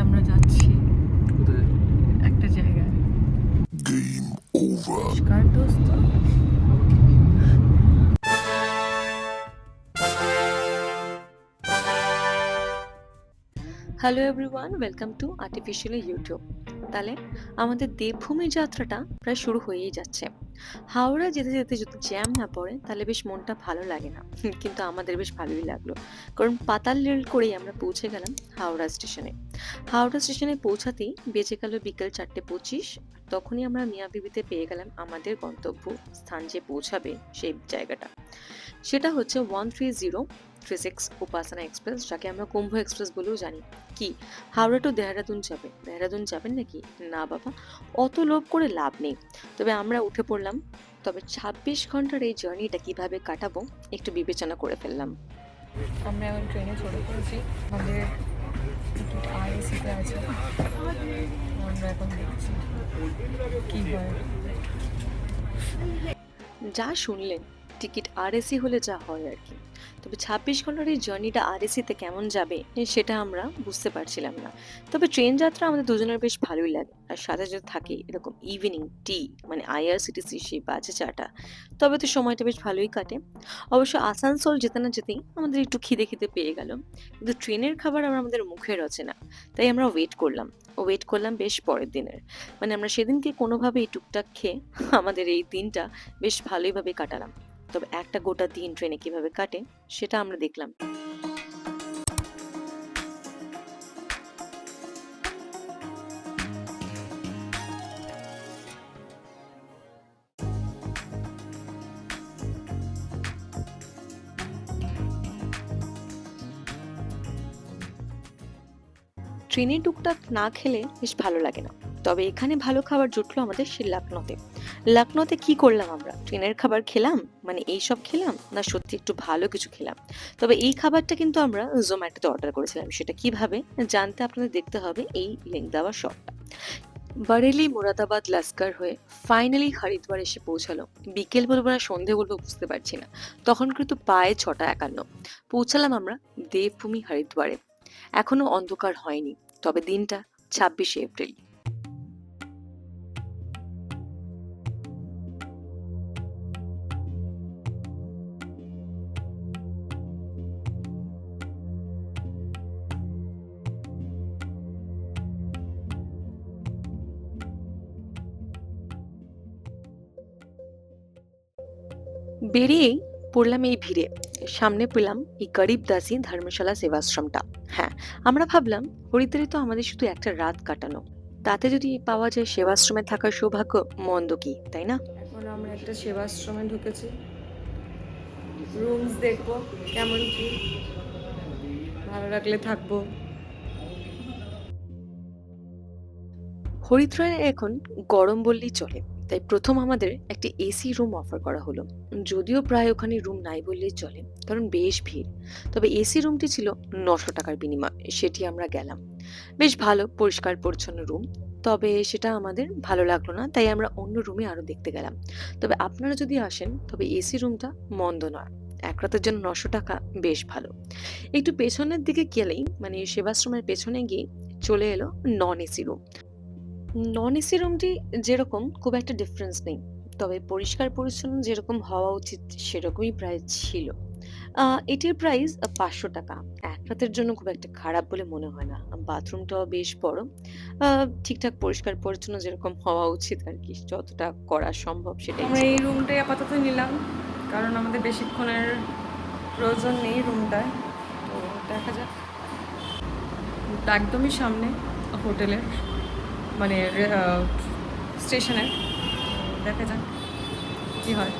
আমরা যাচ্ছি কোথায়? একটা জায়গায়। নমস্কার দোস্ত। Hello everyone, welcome to artificially YouTube. তাহলে আমাদের দেবভূমি যাত্রাটা প্রায় শুরু হয়েই যাচ্ছে। হাওড়া যেতে যেতে যদি জ্যাম না পড়ে তাহলে বেশ মনটা ভালো লাগে না, কিন্তু আমাদের বেশ ভালোই লাগলো, কারণ পাতাল রেল করেই আমরা পৌঁছে গেলাম হাওড়া স্টেশনে। হাওড়া স্টেশনে পৌঁছাতেই বেজে গেল বিকেল 4:25। তখনই আমরা মিয়া বিবিতে পেয়ে গেলাম আমাদের গন্তব্য স্থান, যে পৌঁছাবে সেই জায়গাটা। সেটা হচ্ছে 13036 উপাসনা এক্সপ্রেস, যাকে আমরা কুম্ভ এক্সপ্রেস বলেও জানি। কি, হাওড়া টু দেহরাদুন যাবে? দেহরাদুন যাবেন নাকি? না বাবা, অত লোভ করে লাভ নেই। তবে আমরা উঠে পড়লাম। তবে 26 ঘন্টার এই জার্নিটা কিভাবে কাটাবো একটু বিবেচনা করে ফেললাম। আমরা এখন ট্রেনে চড়ে পড়েছি। আমাদের টিকিট আরএসিতে আছে। আমরা এখন দেখছি কি হয়। যা শুনলেন, টিকিট আরএসি হলে যা হয় আর কি। তবে 26 ঘন্টার এই জার্নিটা আরএসিতে কেমন যাবে সেটা আমরা বুঝতে পারছিলাম না। তবে ট্রেন যাত্রা আমাদের দুজনের বেশ ভালোই লাগে, আর সাথে যদি থাকে এরকম ইভিনিং টি, মানে আইআরসিটিসি সেই বাজে চাটা, তবে তো সময়টা বেশ ভালোই কাটে। অবশ্য আসানসোল যেতে না যেতেই আমাদের একটু খিদে খিদে পেয়ে গেল, কিন্তু ট্রেনের খাবার আমাদের মুখে রচে না। তাই আমরা ওয়েট করলাম বেশ পরের দিনের। মানে আমরা সেদিনকে কোনোভাবেই টুকটাক খেয়ে আমাদের এই দিনটা বেশ ভালোইভাবে কাটালাম। তবে একটা গোটা দিন ট্রেনে কিভাবে কাটে সেটা আমরা দেখলাম। ট্রেনে টুকটাক না খেলে বেশ ভালো লাগে না। তবে এখানে ভালো খাবার জুটলো আমাদের সেই লাকনোতে কি করলাম আমরা? ট্রেনের খাবার খেলাম, মানে এইসব খেলাম, না সত্যি একটু ভালো কিছু খেলাম? তবে এই খাবারটা কিন্তু আমরা জোম্যাটোতে অর্ডার করেছিলাম। সেটা কিভাবে জানতে আপনাদের দেখতে হবে এই লিঙ্ক দেওয়া শর্টটা। বারেলি, মুরাদাবাদ, লাস্কার হয়ে ফাইনালি হরিদ্বার এসে পৌঁছালো। বিকেল বলবো না সন্ধে বলবো বুঝতে পারছি না, তখন কিন্তু পায়ে 6:51 পৌঁছালাম আমরা দেবভূমি হরিদ্বারে। এখনো অন্ধকার হয়নি, তবে দিনটা 26শে এপ্রিল। বেরিয়েই পড়লাম এই ভিড়ে। সামনে পেলাম এই গরিব দাসী ধর্মশালা সেবাশ্রমটা। হ্যাঁ, আমরা ভাবলাম হরিদ্বারে তো আমাদের শুধু একটা রাত কাটানো, তাতে যদি পাওয়া যায় সেবাশ্রমে থাকার সৌভাগ্য, মন্দ কি, তাই না? এখন আমরা একটা সেবাশ্রমে ঢুকেছি। রুমস দেখবো কেমন কি, ভালো লাগলে থাকবো। হরিদ্বারে এখন গরম বললেই চলে, তাই প্রথম আমাদের একটি এসি রুম অফার করা হলো। যদিও প্রায় ওখানে রুম নাই বললেই চলে, কারণ বেশ ভিড়। তবে এসি রুমটি ছিল 900 টাকার বিনিময়, সেটি আমরা গেলাম। বেশ ভালো পরিষ্কার পরিচ্ছন্ন রুম। তবে সেটা আমাদের ভালো লাগলো না, তাই আমরা অন্য রুমে আরো দেখতে গেলাম। তবে আপনারা যদি আসেন তবে এসি রুমটা মন্দ নয়। এক রাতের জন্য 900 টাকা বেশ ভালো। একটু পেছনের দিকে গেলেই, মানে সেবাশ্রমের পেছনে গিয়ে চলে এলো non AC room. Non AC রুমটি যেরকম খুব একটা ডিফারেন্স নেই, তবে পরিষ্কার পরিচ্ছন্ন যেরকম হওয়া উচিত সেরকমই প্রায় ছিল। এটির প্রাইস 500 টাকা। এক রাতের জন্য খুব একটা খারাপ বলে মনে হয় না। বাথরুমটাও বেশ বড়। ঠিকঠাক পরিষ্কার পরিচ্ছন্ন যেরকম হওয়া উচিত আর কি, যতটা করা সম্ভব সেটাই। আমরা এই রুমটাই আপাতত নিলাম, কারণ আমাদের বেশিক্ষণের প্রয়োজন নেই রুমটায়। তো দেখা যাক। একদমই সামনে হোটেলের, মানে স্টেশনের। দেখা যাক কি হয়।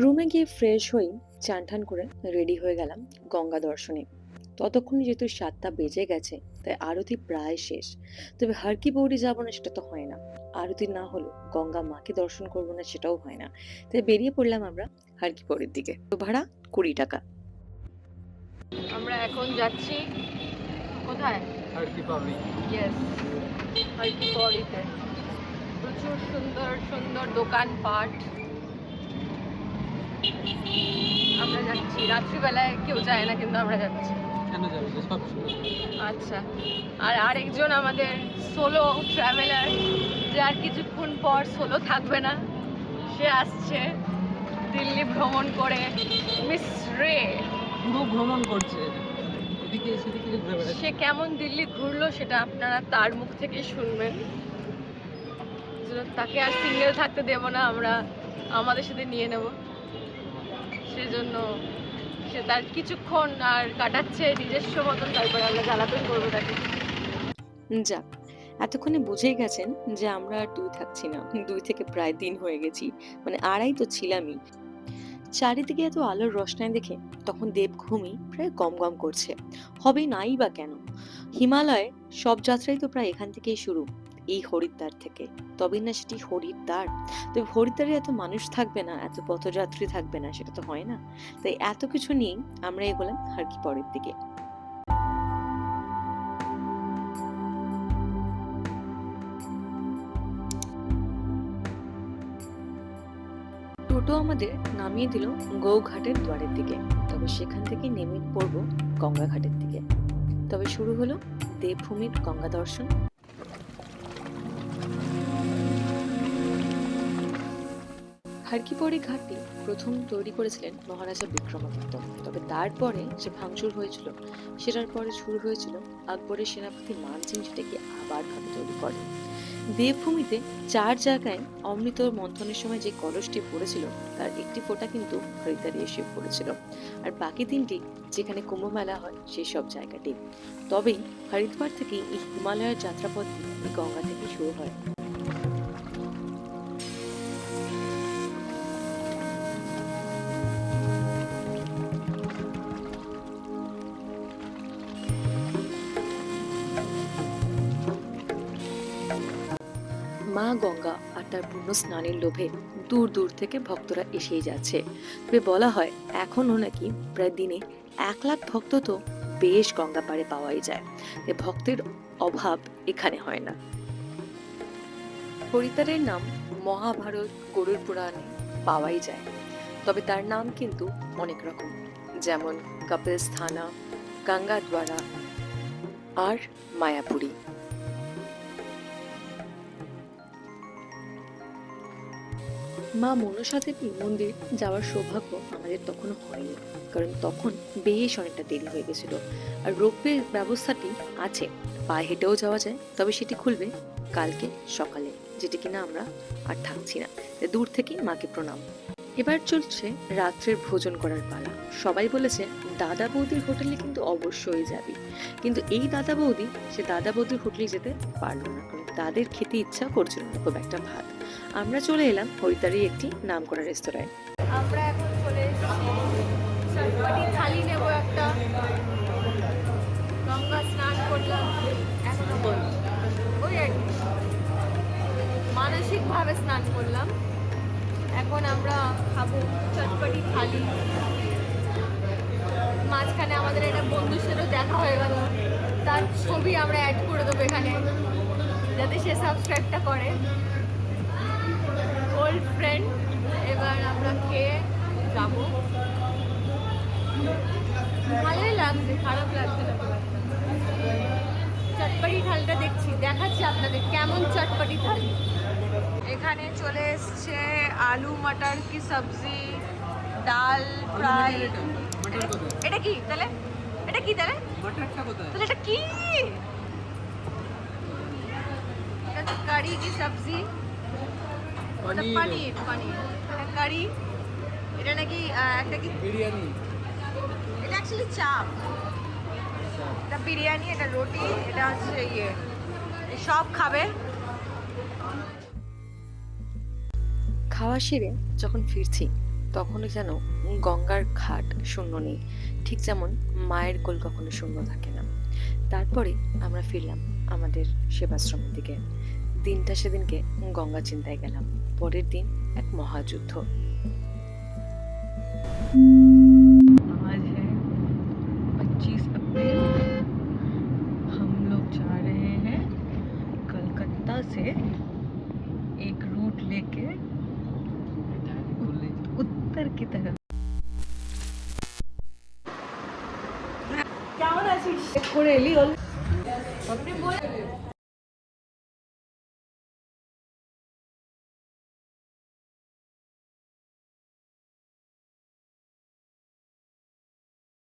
রুমে গিয়ে ফ্রেশ হই, চান টান করে রেডি হয়ে গেলাম গঙ্গা দর্শনে। ততক্ষণ যেহেতু 7টা বেজে গেছে, তাই আরতি প্রায় শেষ। তবে হার কি পৌরি যাবো না সেটা তো হয় না। আরতি না হলো গঙ্গা মাকে দর্শন করবো না সেটাও হয় না। তাই বেরিয়ে পড়লাম আমরা হার কি পৌরির দিকে। তো ভাড়া 20 টাকা। আমরা এখন যাচ্ছি কোথায়? আর কি পাবি? ইয়েস, হার কি পৌরিতে। প্রচুর সুন্দর সুন্দর দোকানপাট। আমরা যাচ্ছি, রাত্রিবেলায় কেউ যায় না কিন্তু আমরা যাচ্ছি। কেন যাবে সব আচ্ছা, আর আরেকজন আমাদের সোলো ট্রাভেলার, যে আর কিছুক্ষণ পর সোলো থাকবে না, সে আসছে দিল্লি ভ্রমণ করে, মিস রে। পুরো ভ্রমণ করছে, এদিকে সেদিকে ঘুরে বেড়াচ্ছে। সে কেমন দিল্লি ঘুরলো সেটা আপনারা তার মুখ থেকে শুনবেন। তাকে আর সিঙ্গেল থাকতে দেব না, আমরা আমাদের সাথে নিয়ে নেব। সেজন্য সে তার কিছুক্ষণ আর কাটাচ্ছে নিজস্ব মতন, তারপরে আমরা জ্বালাতন করবো তাকে। যাক, এতক্ষণে বুঝেই গেছেন যে আমরা আর 2 থাকছি না। 2 থেকে প্রায় 3 হয়ে গেছি। মানে 2.5 তো ছিলামই। চারিদিকে এত আলোর রোশনাই দেখে তখন দেবভূমি প্রায় গমগম করছে। হবে নাই বা কেন? হিমালয়ে সব যাত্রাই তো প্রায় এখান থেকেই শুরু, এই হরিদ্বার থেকে। তবেই না সেটি হরিদ্বার। তবে হরিদ্বারে এত মানুষ থাকবে না, এত পথযাত্রী থাকবে না, সেটা তো হয় না। তাই এত কিছু নিয়েই আমরা এগোলাম হারকি পরের দিকে। টোটো আমাদের নামিয়ে দিল গৌঘাটের দ্বারের দিকে। তবে সেখান থেকে নেমে পড়ব গঙ্গা ঘাটের দিকে। তবে শুরু হলো দেবভূমির গঙ্গা দর্শন। হারকিপরি ঘাটটি প্রথম তৈরি করেছিলেন মহারাজা বিক্রমাদিত্য। তবে তারপরে যে ভাঙচুর হয়েছিল, সেটার পরে শুরু হয়েছিল আকবরের সেনাপতি মানসিং সেটাকে আবার ঘাটে তৈরি করে। দেবভূমিতে 4 জায়গায় অমৃত মন্থনের সময় যে কলসটি পড়েছিল, তার একটি ফোঁটা কিন্তু হরিদ্বারে এসে পড়েছিল। আর বাকি 3টি যেখানে কুম্ভ মেলা হয় সেই সব জায়গাটি। তবেই হরিদ্বার থেকে এই হিমালয়ের যাত্রাপথটি গঙ্গা থেকে শুরু হয়। মা গঙ্গা আর তার পূর্ণ স্নানের লোভে দূর দূর থেকে ভক্তরা এসেই যাচ্ছে। তবে বলা হয় এখনো নাকি প্রায় দিনে 1 লাখ ভক্ত তো বেশ গঙ্গা পাড়ে পাওয়াই যায়। ভক্তের অভাব এখানে হয় না। হরিদ্বারের নাম মহাভারত, গরুড় পুরাণে পাওয়াই যায়। তবে তার নাম কিন্তু অনেক রকম, যেমন কপিলস্থানা, গঙ্গাদ্বারা আর মায়াপুরী। মা মনসা দেবী মন্দির যাওয়ার সৌভাগ্য আমাদের তখনও হয়নি, কারণ তখন বেশ অনেকটা দেরি হয়ে গেছিল। আর রোপওয়ে ব্যবস্থাটি আছে, পায়ে হেঁটেও যাওয়া যায়, তবে সেটি খুলবে কালকে সকালে, যেটি কিনা আমরা আর থাকছি না। তাই দূর থেকেই মাকে প্রণাম। এবার চলছে রাত্রের ভোজন করার পালা। সবাই বলেছে দাদা বৌদির হোটেলে কিন্তু অবশ্যই যাবি, কিন্তু এই দাদা বৌদি সে দাদা বৌদির হোটেলে যেতে পারলো না, কারণ তাদের খেতে ইচ্ছা করছিল না খুব একটা ভাত। আমরা চলে এলাম হরিদ্বারের একটি নামকরা রেস্তোরাঁয়। আমরা এখন চলে এসেছি, চটপটি থালি নেব একটা। গঙ্গা স্নান করলাম, এখনো ওই আর কি মানসিকভাবে স্নান করলাম। এখন আমরা খাবো চটপটি থালি। মাঝখানে আমাদের একটা বন্ধুর সাথেও দেখা হয়ে গেল, তার ছবি আমরা অ্যাড করে দেবো এখানে, যাতে সে সাবস্ক্রাইবটা করে। Old friend. এবার আমরা খেয়ে যাবো। ভালোই লাগছে, খারাপ লাগছে না খুব একটা। চটপটি থালিটা দেখাচ্ছি আপনাদের কেমন চটপটি থালি। এখানে চলে এসছে আলু মটর কি সবজি, ডাল ফ্রাই। এটা কি তাহলে? এটা কি তাহলে? তাহলে এটা কি? এটা কারি কি সবজি, পনির কারি। এটা নাকি একটা কি বিরিয়ানি? এটা অ্যাকচুয়ালি চাপ। এটা বিরিয়ানি, এটা রুটি, এটা হচ্ছে ইয়ে। সব খাবে। খাওয়া সেরে যখন ফিরছি, তখনও যেন গঙ্গার ঘাট শূন্য নেই, ঠিক যেমন মায়ের কোল কখনো শূন্য থাকে না। তারপরে আমরা ফিরলাম আমাদের সেবাশ্রমের দিকে। দিনটা সেদিনকে গঙ্গা চিন্তায় গেলাম। পরের দিন এক মহাযুদ্ধ। आज है 25 अप्रैल। हम लोग जा रहे हैं कलकत्ता से एक रूट लेके उत्तर की तरफ। কেমন আছিস করে এলি